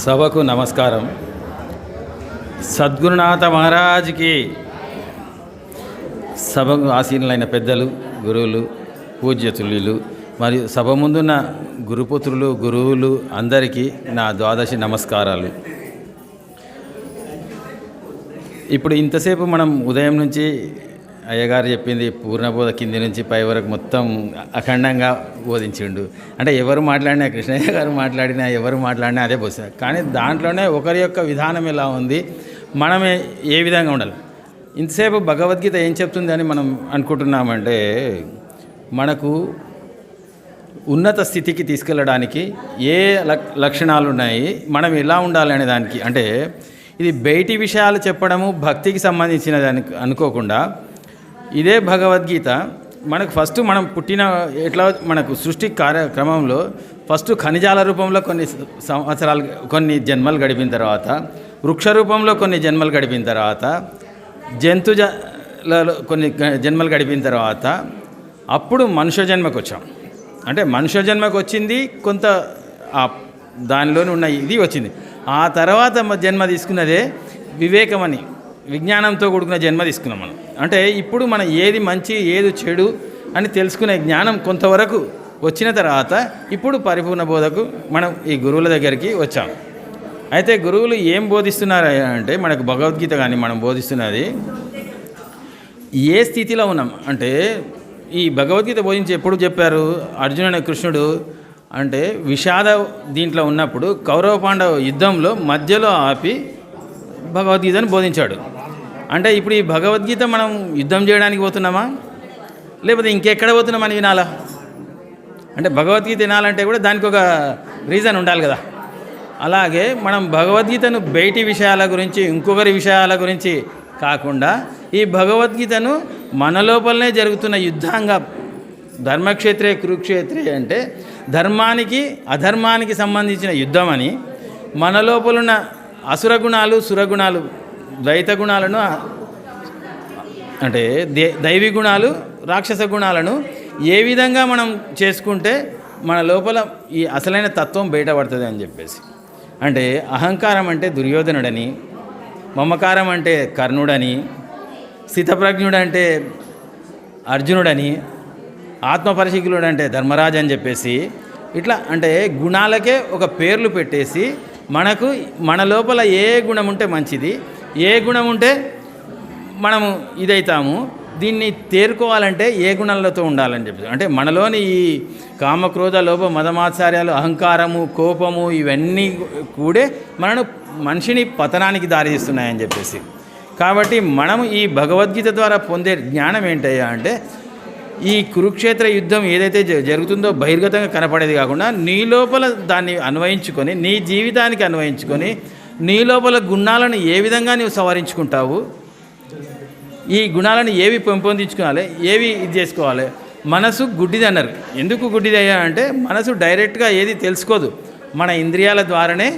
సభకు నమస్కారం. సద్గురునాథ మహారాజ్కి, సభకు ఆసీనులైన పెద్దలు, గురువులు, పూజ్యతుల్యులు మరియు సభ ముందున్న గురుపుత్రులు, గురువులు అందరికీ నా ద్వాదశి నమస్కారాలు. ఇప్పుడు ఇంతసేపు మనం ఉదయం నుంచి అయ్యగారు చెప్పింది పూర్ణబోధ కింది నుంచి పై వరకు మొత్తం అఖండంగా బోధించిండు. అంటే ఎవరు మాట్లాడినా, కృష్ణయ్య గారు మాట్లాడినా, ఎవరు మాట్లాడినా అదే బోధ. కానీ దాంట్లోనే ఒకరి యొక్క విధానం ఎలా ఉంది, మనమే ఏ విధంగా ఉండాలి. ఇంతసేపు భగవద్గీత ఏం చెప్తుంది అని మనం అనుకుంటున్నామంటే, మనకు ఉన్నత స్థితికి తీసుకెళ్ళడానికి ఏ లక్షణాలు ఉన్నాయి, మనం ఎలా ఉండాలి అనే దానికి. అంటే ఇది బయటి విషయాలు చెప్పడము భక్తికి సంబంధించిన దానికి అనుకోకుండా, ఇదే భగవద్గీత మనకు ఫస్ట్ మనం పుట్టిన ఎట్లా మనకు సృష్టి కార్యక్రమంలో ఫస్ట్ ఖనిజాల రూపంలో కొన్ని సంవత్సరాలు, కొన్ని జన్మలు గడిపిన తర్వాత, వృక్ష రూపంలో కొన్ని జన్మలు గడిపిన తర్వాత, జంతుజాలలో కొన్ని జన్మలు గడిపిన తర్వాత అప్పుడు మనుష్య జన్మకు వచ్చాం. అంటే మనుష్య జన్మకు వచ్చింది కొంత దానిలోనే ఉన్న ఇది వచ్చింది. ఆ తర్వాత జన్మ తీసుకున్నదే వివేకమని, విజ్ఞానంతో కూడుకున్న జన్మ తీసుకున్నాం మనం. అంటే ఇప్పుడు మనం ఏది మంచి ఏది చెడు అని తెలుసుకునే జ్ఞానం కొంతవరకు వచ్చిన తర్వాత ఇప్పుడు పరిపూర్ణ బోధకు మనం ఈ గురువుల దగ్గరికి వచ్చాం. అయితే గురువులు ఏం బోధిస్తున్నారు అంటే, మనకు భగవద్గీత కానీ మనం బోధిస్తున్నది ఏ స్థితిలో ఉన్నాం అంటే, ఈ భగవద్గీత బోధించి ఎప్పుడు చెప్పారు, అర్జునుడు కృష్ణుడు అంటే విషాద దీంట్లో ఉన్నప్పుడు కౌరవ పాండవ యుద్ధంలో మధ్యలో ఆపి భగవద్గీతను బోధించాడు. అంటే ఇప్పుడు ఈ భగవద్గీత మనం యుద్ధం చేయడానికి పోతున్నామా, లేకపోతే ఇంకెక్కడ పోతున్నామని వినాలా? అంటే భగవద్గీత వినాలంటే కూడా దానికి ఒక రీజన్ ఉండాలి కదా. అలాగే మనం భగవద్గీతను బయటి విషయాల గురించి, ఇంకొకరి విషయాల గురించి కాకుండా ఈ భగవద్గీతను మన లోపలనే జరుగుతున్న యుద్ధంగా, ధర్మక్షేత్రే కురుక్షేత్రే అంటే ధర్మానికి అధర్మానికి సంబంధించిన యుద్ధం అని, మన లోపలున్న అసుర గుణాలు, సురగుణాలు, ద్వైత గుణాలను అంటే దైవీ గుణాలు, రాక్షస గుణాలను ఏ విధంగా మనం చేసుకుంటే మన లోపల ఈ అసలైన తత్వం బయటపడుతుంది అని చెప్పేసి. అంటే అహంకారం అంటే దుర్యోధనుడని, మమకారం అంటే కర్ణుడని, స్థితప్రజ్ఞుడు అంటే అర్జునుడని, ఆత్మపరిశీకులుడు అంటే ధర్మరాజు అని చెప్పేసి, ఇట్లా అంటే గుణాలకే ఒక పేర్లు పెట్టేసి మనకు మన లోపల ఏ గుణం ఉంటే మంచిది, ఏ గుణం ఉంటే మనము ఇదైతాము, దీన్ని తేరుకోవాలంటే ఏ గుణాలతో ఉండాలని చెప్పి. అంటే మనలోని ఈ కామక్రోధ లోభ మదమాత్సర్యాలు, అహంకారము, కోపము ఇవన్నీ కూడే మనిషిని పతనానికి దారితీస్తున్నాయని చెప్పేసి. కాబట్టి మనము ఈ భగవద్గీత ద్వారా పొందే జ్ఞానం ఏంటయ్యా అంటే, ఈ కురుక్షేత్ర యుద్ధం ఏదైతే జరుగుతుందో బహిర్గతంగా కనపడేది కాకుండా నీ లోపల దాన్ని అన్వయించుకొని, నీ జీవితానికి అన్వయించుకొని, నీ లోపల గుణాలను ఏ విధంగా నీవు సవరించుకుంటావు, ఈ గుణాలను ఏవి పెంపొందించుకోవాలి, ఏవి ఇది చేసుకోవాలి. మనసు గుడ్డిది అన్నారు. ఎందుకు గుడ్డిది అయ్యా అంటే, మనసు డైరెక్ట్గా ఏది తెలుసుకోదు. మన ఇంద్రియాల ద్వారానే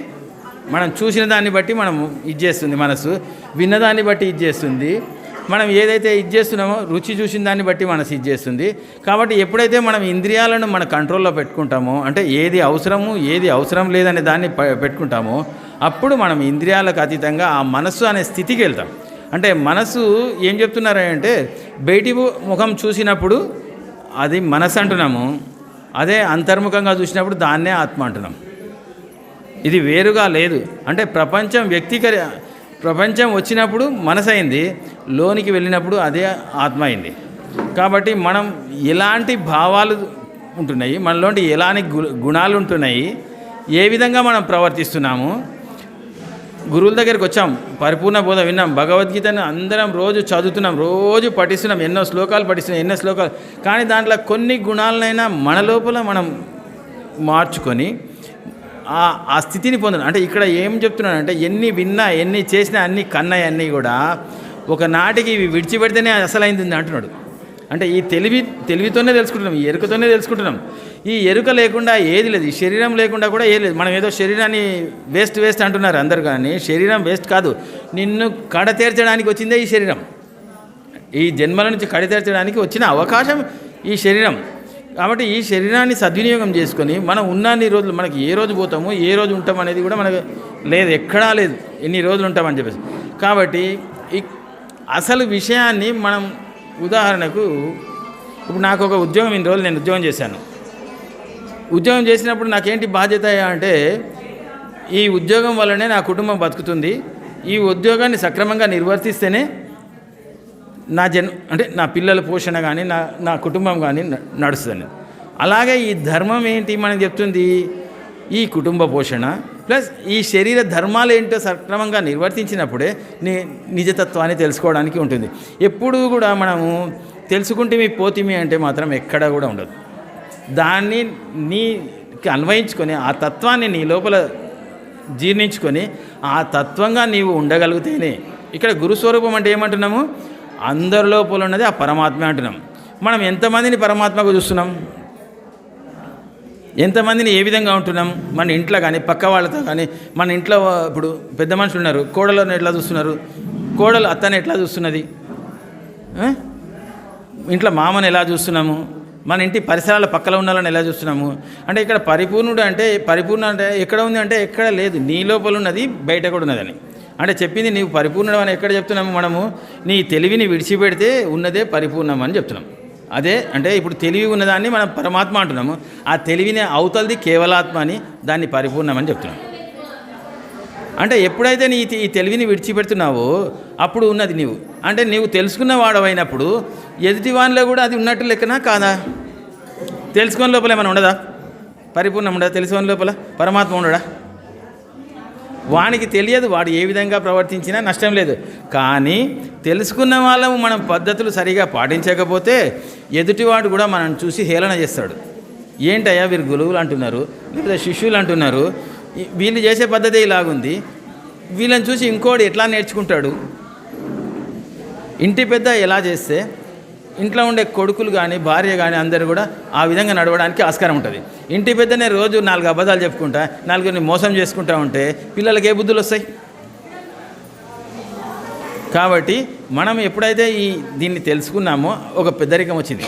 మనం చూసిన దాన్ని బట్టి మనం ఇది చేస్తుంది. మనసు విన్నదాన్ని బట్టి ఇది చేస్తుంది. మనం ఏదైతే ఇది చేస్తున్నామో రుచి చూసిన దాన్ని బట్టి మనసు ఇది చేస్తుంది. కాబట్టి ఎప్పుడైతే మనం ఇంద్రియాలను మన కంట్రోల్లో పెట్టుకుంటామో, అంటే ఏది అవసరము ఏది అవసరం లేదనే దాన్ని పెట్టుకుంటామో, అప్పుడు మనం ఇంద్రియాలకు అతీతంగా ఆ మనస్సు అనే స్థితికి వెళ్తాం. అంటే మనసు ఏం చెప్తున్నారంటే, బయటి ముఖం చూసినప్పుడు అది మనసు అంటున్నాము, అదే అంతర్ముఖంగా చూసినప్పుడు దాన్నే ఆత్మ అంటున్నాం. ఇది వేరుగా లేదు. అంటే ప్రపంచం వచ్చినప్పుడు మనసు అయింది, లోనికి వెళ్ళినప్పుడు అదే ఆత్మ అయింది. కాబట్టి మనం ఎలాంటి భావాలు ఉంటున్నాయి, మనలోంటి ఎలాంటి గుణాలు ఉంటున్నాయి, ఏ విధంగా మనం ప్రవర్తిస్తున్నాము. గురువుల దగ్గరికి వచ్చాం, పరిపూర్ణ బోధ విన్నాం, భగవద్గీతను అందరం రోజు చదువుతున్నాం, రోజు పఠిస్తున్నాం, ఎన్నో శ్లోకాలు. కానీ దాంట్లో కొన్ని గుణాలనైనా మన లోపల మనం మార్చుకొని ఆ స్థితిని పొందడం. అంటే ఇక్కడ ఏం చెప్తున్నానంటే, ఎన్ని విన్నా ఎన్ని చేసినా అన్ని కన్నాయి అన్నీ కూడా ఒకనాటికి ఇవి విడిచిపెడితేనే అసలైంది అంటున్నాడు. అంటే ఈ తెలివితోనే తెలుసుకుంటున్నాం, ఈ ఎరుకతోనే తెలుసుకుంటున్నాం. ఈ ఎరుక లేకుండా ఏది లేదు, ఈ శరీరం లేకుండా కూడా ఏది లేదు. మనం ఏదో శరీరాన్ని వేస్ట్ అంటున్నారు అందరు, కానీ శరీరం వేస్ట్ కాదు. నిన్ను కడతీర్చడానికి వచ్చిందే ఈ శరీరం. ఈ జన్మల నుంచి కడతీర్చడానికి వచ్చిన అవకాశం ఈ శరీరం. కాబట్టి ఈ శరీరాన్ని సద్వినియోగం చేసుకొని మనం ఉన్నన్ని రోజులు మనకి ఏ రోజు పోతామో ఏ రోజు ఉంటాం అనేది కూడా మనకు లేదు, ఎక్కడా లేదు ఎన్ని రోజులు ఉంటామని చెప్పేసి. కాబట్టి అసలు విషయాన్ని మనం ఉదాహరణకు ఇప్పుడు నాకు ఒక ఉద్యోగం, ఇన్ని రోజులు నేను ఉద్యోగం చేశాను. ఉద్యోగం చేసినప్పుడు నాకేంటి బాధ్యత అంటే ఈ ఉద్యోగం వల్లనే నా కుటుంబం బతుకుతుంది, ఈ ఉద్యోగాన్ని సక్రమంగా నిర్వర్తిస్తేనే నా అంటే నా పిల్లల పోషణ కానీ నా కుటుంబం కానీ నడుస్తుంది. అలాగే ఈ ధర్మం ఏంటి మనకు చెప్తుంది, ఈ కుటుంబ పోషణ ప్లస్ ఈ శరీర ధర్మాలు ఏంటో సక్రమంగా నిర్వర్తించినప్పుడే నిజతత్వాన్ని తెలుసుకోవడానికి ఉంటుంది. ఎప్పుడూ కూడా మనము తెలుసుకుంటే పోతిమి అంటే మాత్రం ఎక్కడా కూడా ఉండదు. దాన్ని నీకు అన్వయించుకొని ఆ తత్వాన్ని నీ లోపల జీర్ణించుకొని ఆ తత్వంగా నీవు ఉండగలిగితేనే. ఇక్కడ గురుస్వరూపం అంటే ఏమంటున్నాము, అందరి లోపల ఉన్నది ఆ పరమాత్మ అంటున్నాం. మనం ఎంతమందిని పరమాత్మకు చూస్తున్నాం, ఎంతమందిని ఏ విధంగా ఉంటున్నాం, మన ఇంట్లో కానీ పక్క వాళ్ళతో కానీ. మన ఇంట్లో ఇప్పుడు పెద్ద మనుషులు ఉన్నారు, కోడలను ఎట్లా చూస్తున్నారు, కోడలు అత్తని ఎట్లా చూస్తున్నది, ఇంట్లో మామను ఎలా చూస్తున్నాము, మన ఇంటి పరిసరాల పక్కన ఉన్న వాళ్ళని ఎలా చూస్తున్నాము. అంటే ఇక్కడ పరిపూర్ణుడు అంటే పరిపూర్ణ అంటే ఎక్కడ ఉంది అంటే ఎక్కడ లేదు, నీ లోపల ఉన్నది బయట కూడా ఉన్నదని. అంటే చెప్పింది నీవు పరిపూర్ణం అని ఎక్కడ చెప్తున్నాము మనము, నీ తెలివిని విడిచిపెడితే ఉన్నదే పరిపూర్ణం అని చెప్తున్నాం. అదే అంటే ఇప్పుడు తెలివి ఉన్నదాన్ని మనం పరమాత్మ అంటున్నాము, ఆ తెలివిని అవతలది కేవలాత్మ అని, దాన్ని పరిపూర్ణం అని చెప్తున్నాం. అంటే ఎప్పుడైతే ఈ తెలివిని విడిచిపెడుతున్నావో అప్పుడు ఉన్నది నీవు. అంటే నీవు తెలుసుకున్న వాడవైనప్పుడు ఎదుటివానిలో కూడా అది ఉన్నట్టు లెక్కనా కాదా? తెలుసుకున్న లోపల ఏమైనా ఉండదా, పరిపూర్ణం ఉండదా? తెలుసుకున్న లోపల పరమాత్మ ఉండడా? వానికి తెలియదు, వాడు ఏ విధంగా ప్రవర్తించినా నష్టం లేదు. కానీ తెలుసుకున్న వాళ్ళము మనం పద్ధతులు సరిగా పాటించకపోతే ఎదుటివాడు కూడా మనం చూసి హేళన చేస్తాడు. ఏంటయ్యా వీరు గురువులు అంటున్నారు, లేదా శిష్యులు అంటున్నారు, వీళ్ళు చేసే పద్ధతి ఇలాగుంది, వీళ్ళని చూసి ఇంకోటి ఎట్లా నేర్చుకుంటాడు. ఇంటి పెద్ద ఎలా చేస్తే ఇంట్లో ఉండే కొడుకులు కానీ భార్య కానీ అందరూ కూడా ఆ విధంగా నడవడానికి ఆస్కారం ఉంటుంది. ఇంటి పెద్దనే రోజు 4 అబద్ధాలు చెప్పుకుంటా, 4 మోసం చేసుకుంటా ఉంటే పిల్లలకి ఏ బుద్ధులు వస్తాయి? కాబట్టి మనం ఎప్పుడైతే దీన్ని తెలుసుకున్నామో ఒక పెద్దరికం వచ్చింది.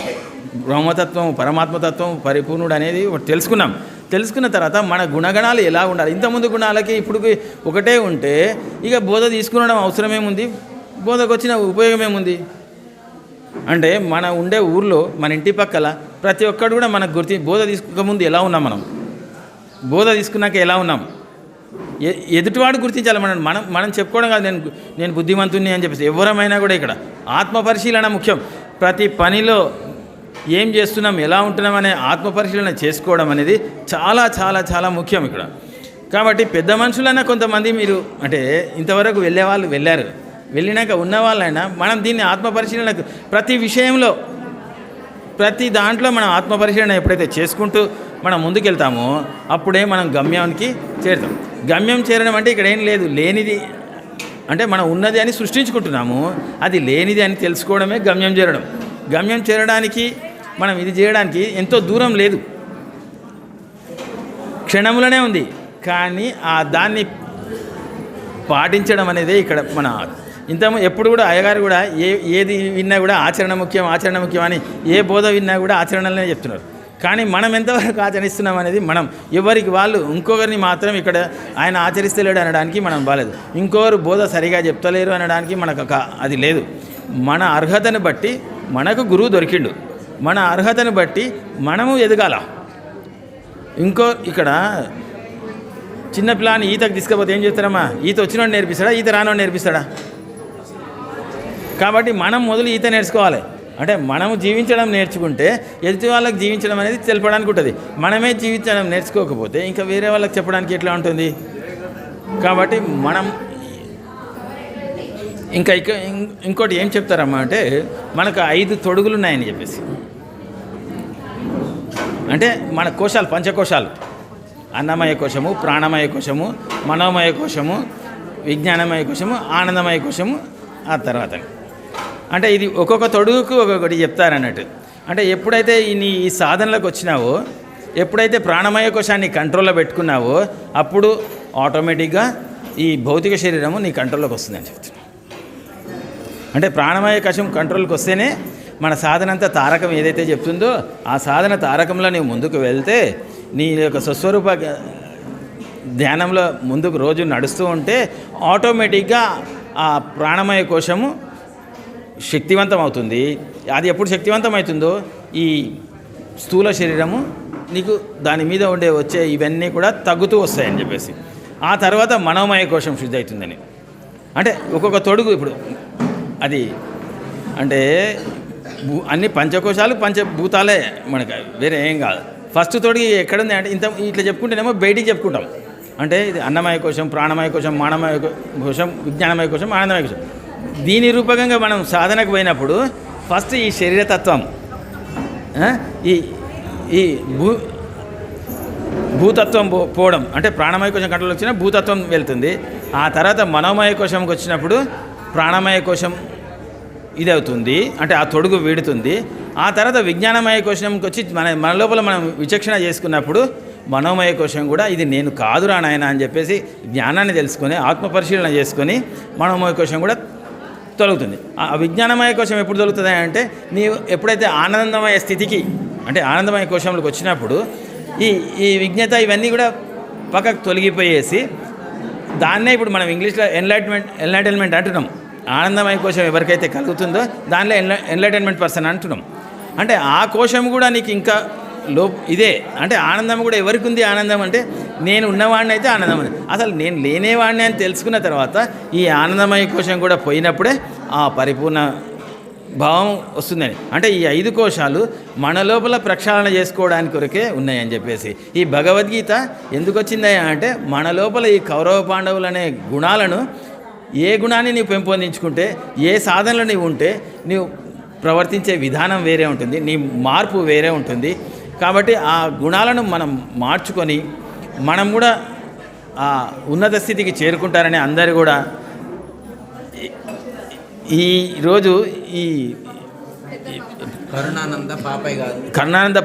బ్రహ్మతత్వం, పరమాత్మతత్వం, పరిపూర్ణుడు అనేది తెలుసుకున్నాం. తెలుసుకున్న తర్వాత మన గుణగణాలు ఎలా ఉండాలి, ఇంతకుముందు గుణాలకి ఇప్పుడు ఒకటే ఉంటే ఇక బోధ తీసుకునడం అవసరమేముంది, బోధకు వచ్చిన ఉపయోగమేముంది? అంటే మన ఉండే ఊర్లో మన ఇంటి పక్కల ప్రతి ఒక్కడు కూడా మనకు బోధ తీసుకోకముందు ఎలా ఉన్నాం, మనం బోధ తీసుకున్నాక ఎలా ఉన్నాం, ఎదుటివాడు గుర్తించాలి. మనం చెప్పుకోవడం కాదు నేను బుద్ధిమంతుని అని చెప్పేసి. ఎవరమైనా కూడా ఇక్కడ ఆత్మపరిశీలన ముఖ్యం. ప్రతి పనిలో ఏం చేస్తున్నాం, ఎలా ఉంటున్నాం అనే ఆత్మపరిశీలన చేసుకోవడం అనేది చాలా చాలా చాలా ముఖ్యం ఇక్కడ. కాబట్టి పెద్ద మనుషులైనా కొంతమంది మీరు అంటే ఇంతవరకు వెళ్ళేవాళ్ళు వెళ్ళారు, వెళ్ళినాక ఉన్న వాళ్ళైనా మనం దీన్ని ఆత్మపరిశీలనకు ప్రతి విషయంలో ప్రతి దాంట్లో మనం ఆత్మపరిశీలన ఎప్పుడైతే చేసుకుంటూ మనం ముందుకెళ్తామో అప్పుడే మనం గమ్యానికి చేరుతాం. గమ్యం చేరడం అంటే ఇక్కడ ఏం లేదు, లేనిది అంటే మనం ఉన్నది అని సృష్టించుకుంటున్నాము, అది లేనిది అని తెలుసుకోవడమే గమ్యం చేరడం. గమ్యం చేరడానికి మనం ఇది చేయడానికి ఎంతో దూరం లేదు, క్షణములనే ఉంది. కానీ దాన్ని పాటించడం అనేది ఇక్కడ మన ఎప్పుడు కూడా అయ్యగారు కూడా ఏది విన్నా కూడా ఆచరణ ముఖ్యం అని ఏ బోధ విన్నా కూడా ఆచరణలనే చెప్తున్నారు. కానీ మనం ఎంతవరకు ఆచరిస్తున్నాం అనేది మనం ఎవరికి వాళ్ళు ఇంకొకరిని మాత్రం ఇక్కడ ఆయన ఆచరిస్తలేడు అనడానికి మనం బాలేదు, ఇంకొకరు బోధ సరిగా చెప్తలేరు అనడానికి మనకు అది లేదు. మన అర్హతను బట్టి మనకు గురువు దొరికిండు, మన అర్హతను బట్టి మనము ఎదగాల. ఇక్కడ చిన్న పిల్లని ఈతకు తీసుకపోతే ఏం చేస్తారమ్మా, ఈత వచ్చినోడు నేర్పిస్తాడా, ఈత రానోడు నేర్పిస్తాడా? కాబట్టి మనం మొదలు ఈత నేర్చుకోవాలి. అంటే మనము జీవించడం నేర్చుకుంటే ఎదుటి వాళ్ళకి జీవించడం అనేది తెలపడానికి ఉంటుంది. మనమే జీవించడం నేర్చుకోకపోతే ఇంకా వేరే వాళ్ళకి చెప్పడానికి ఎట్లా ఉంటుంది? కాబట్టి మనం ఇంకోటి ఏం చెప్తారమ్మా అంటే మనకు 5 తొడుగులు ఉన్నాయని చెప్పేసి. అంటే మన కోశాలు, పంచకోశాలు, అన్నమయ కోశము, ప్రాణమయ కోశము, మనోమయ కోశము, విజ్ఞానమయ కోశము, ఆనందమయ కోశము. ఆ తర్వాత అంటే ఇది ఒక్కొక్క తొడుగుకు ఒక్కొక్కటి చెప్తారన్నట్టు. అంటే ఎప్పుడైతే ఈ సాధనలకు వచ్చినావో, ఎప్పుడైతే ప్రాణమయ కోశాన్ని కంట్రోల్లో పెట్టుకున్నావో అప్పుడు ఆటోమేటిక్గా ఈ భౌతిక శరీరము నీ కంట్రోల్లోకి వస్తుందని చెప్తున్నాను. అంటే ప్రాణమయ కోశం కంట్రోల్కి వస్తేనే మన సాధన అంతా తారకం ఏదైతే చెప్తుందో ఆ సాధన తారకంలో నీవు ముందుకు వెళ్తే నీ యొక్క స్వస్వరూప ధ్యానంలో ముందుకు రోజు నడుస్తూ ఉంటే ఆటోమేటిక్గా ఆ ప్రాణమయ కోశము శక్తివంతం అవుతుంది. అది ఎప్పుడు శక్తివంతం అవుతుందో ఈ స్థూల శరీరము నీకు దాని మీద వచ్చే ఇవన్నీ కూడా తగ్గుతూ వస్తాయని చెప్పేసి ఆ తర్వాత మనోమయ కోశం శుద్ధి అవుతుందని. అంటే ఒక్కొక్క తొడుగు ఇప్పుడు అది అంటే అన్ని పంచకోశాలు పంచభూతాలే మనకు, వేరే ఏం కాదు. ఫస్ట్ తొడిగి ఎక్కడుంది అంటే ఇంత ఇట్లా చెప్పుకుంటేనేమో బయటికి చెప్పుకుంటాం. అంటే ఇది అన్నమయ కోశం, ప్రాణమయ కోశం, మానమయ కోశం, విజ్ఞానమయ కోశం, ఆనందమయ కోశం. దీని రూపకంగా మనం సాధనకు పోయినప్పుడు ఫస్ట్ ఈ శరీరతత్వం ఈ ఈ భూతత్వం పోవడం, అంటే ప్రాణమయ కోశం కంట్రోల్ వచ్చినా భూతత్వం వెళ్తుంది. ఆ తర్వాత మనోమయ కోశంకి వచ్చినప్పుడు ప్రాణమయ కోశం ఇది అవుతుంది, అంటే ఆ తొడుగు వీడుతుంది. ఆ తర్వాత విజ్ఞానమయ కోశంకి వచ్చి మన లోపల మనం విచక్షణ చేసుకున్నప్పుడు మనోమయ కోశం కూడా ఇది నేను కాదురా నాయన అని చెప్పేసి జ్ఞానాన్ని తెలుసుకొని ఆత్మపరిశీలన చేసుకొని మనోమయ కోశం కూడా తొలుగుతుంది. ఆ విజ్ఞానమయ కోశం ఎప్పుడు తొలుగుతుంది అంటే నీవు ఎప్పుడైతే ఆనందమయ స్థితికి, అంటే ఆనందమయ కోశంలోకి వచ్చినప్పుడు ఈ విజ్ఞత ఇవన్నీ కూడా పక్కకు తొలగిపోయేసి దాన్నే ఇప్పుడు మనం ఇంగ్లీష్లో ఎన్లైటన్మెంట్ అంటున్నాం. ఆనందమయ కోశం ఎవరికైతే కలుగుతుందో దానిలో ఎన్లైటన్మెంట్ పర్సన్ అంటున్నాం. అంటే ఆ కోశం కూడా నీకు ఇంకా ఇదే, అంటే ఆనందం కూడా ఎవరికి ఉంది? ఆనందం అంటే నేను ఉన్నవాడిని అయితే ఆనందం ఉంది. అసలు నేను లేనేవాడిని అని తెలుసుకున్న తర్వాత ఈ ఆనందమయ కోశం కూడా పోయినప్పుడే ఆ పరిపూర్ణ భావం వస్తుందని. అంటే ఈ 5 కోశాలు మన లోపల ప్రక్షాళన చేసుకోవడానికి కొరకే ఉన్నాయని చెప్పేసి ఈ భగవద్గీత ఎందుకు వచ్చిందయ్యా అంటే మన లోపల ఈ కౌరవ పాండవులు అనే గుణాలను, ఏ గుణాన్ని నీవు పెంపొందించుకుంటే, ఏ సాధనలో నీవు ఉంటే నీవు ప్రవర్తించే విధానం వేరే ఉంటుంది, నీ మార్పు వేరే ఉంటుంది. కాబట్టి ఆ గుణాలను మనం మార్చుకొని మనం కూడా ఆ ఉన్నత స్థితికి చేరుకుంటారని అందరూ కూడా ఈరోజు ఈ కరుణానంద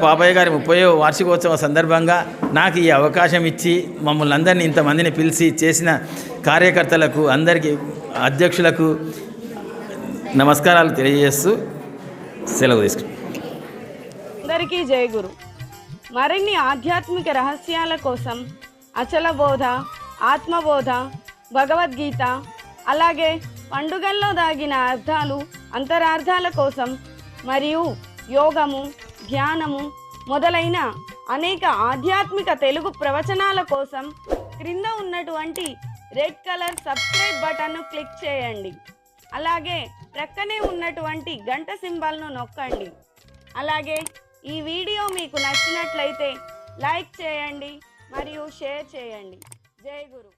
పాపయ్య గారి 30వ వార్షికోత్సవ సందర్భంగా నాకు ఈ అవకాశం ఇచ్చి మమ్మల్ని అందరినీ ఇంతమందిని పిలిచి చేసిన కార్యకర్తలకు, అందరికీ, అధ్యక్షులకు నమస్కారాలు తెలియజేస్తూ సెలవు తీసుకుంటాం. అందరికీ జై గురు. మరిన్ని ఆధ్యాత్మిక రహస్యాల కోసం అచల బోధ, ఆత్మబోధ, భగవద్గీత, అలాగే పండుగల్లో దాగిన అర్థాలు, అంతరార్థాల కోసం మరియు యోగము, ధ్యానము మొదలైన అనేక ఆధ్యాత్మిక తెలుగు ప్రవచనాల కోసం క్రింద ఉన్నటువంటి రెడ్ కలర్ సబ్స్క్రైబ్ బటన్ను క్లిక్ చేయండి. అలాగే ప్రక్కనే ఉన్నటువంటి గంట సింబల్ను నొక్కండి. అలాగే ఈ వీడియో మీకు నచ్చినట్లయితే లైక్ చేయండి మరియు షేర్ చేయండి. జై గురు.